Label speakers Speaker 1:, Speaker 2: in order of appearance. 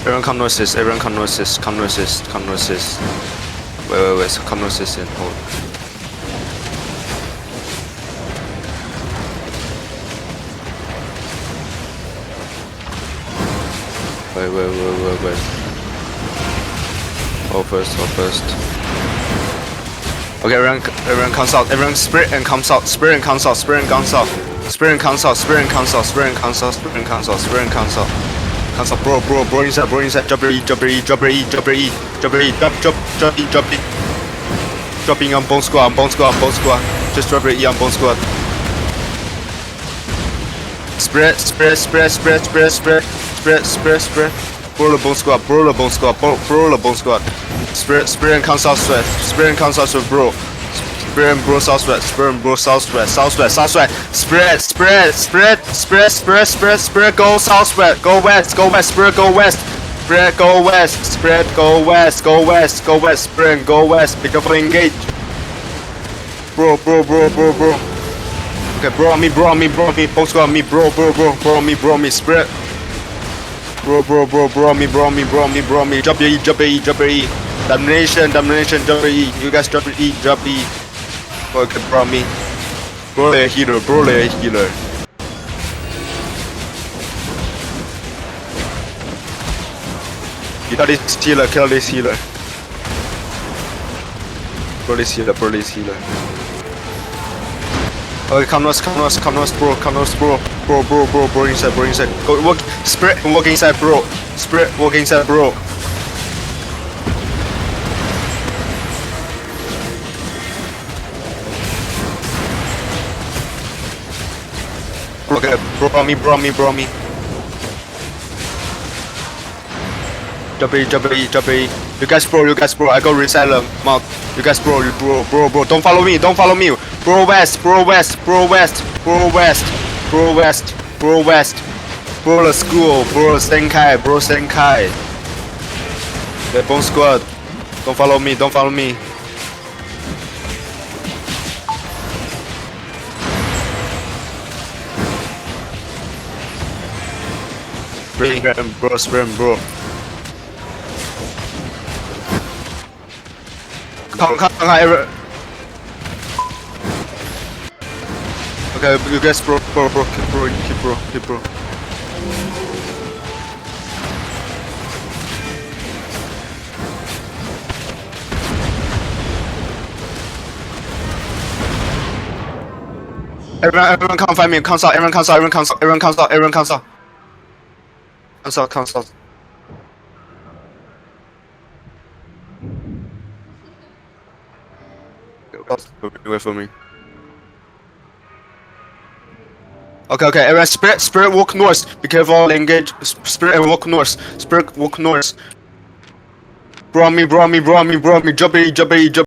Speaker 1: Everyone come no assist, everyone come no assist, come no assist, come no assist. Wait, so come no assist and hold. Wait. Hold first. Okay, everyone comes out, everyone spirit and comes out, spirit and comes out. Comes up, bro, inside, drop E. Dropping on bone squad. Just drop E on bone squad. Spread. Bro the bone squad. Spirit and comes out sweat, bro. Spirit and bro southwest. Spread, go southwest. Go west. Spread, go west. Spread and go west. Be careful, engage. Bro. Okay, bro on me. Bone squad on me, bro on me. Spread. Bro on me. Drop your E. Domination, drop your E. You guys drop your E. Okay, bro on me. Bro layer healer. Kill this healer. Bro this healer. Okay, come north, bro. Bro inside. Go walk, spirit and walk inside, bro. Okay, bro on me. Drop E. You guys, bro. I go reset them. Mark. You guys, bro. Don't follow me. Bro west. Bro the school. Bro Senkai. The bone squad. Don't follow me. Spray him, bro. Come, okay, you guys, bro. Keep bro. Everyone come find me. Comes out. Everyone comes out. Comes out. Wait for me. Okay. Everyone, spirit walk north. Be careful, engage. Spirit and walk north. Bro on me. Drop E.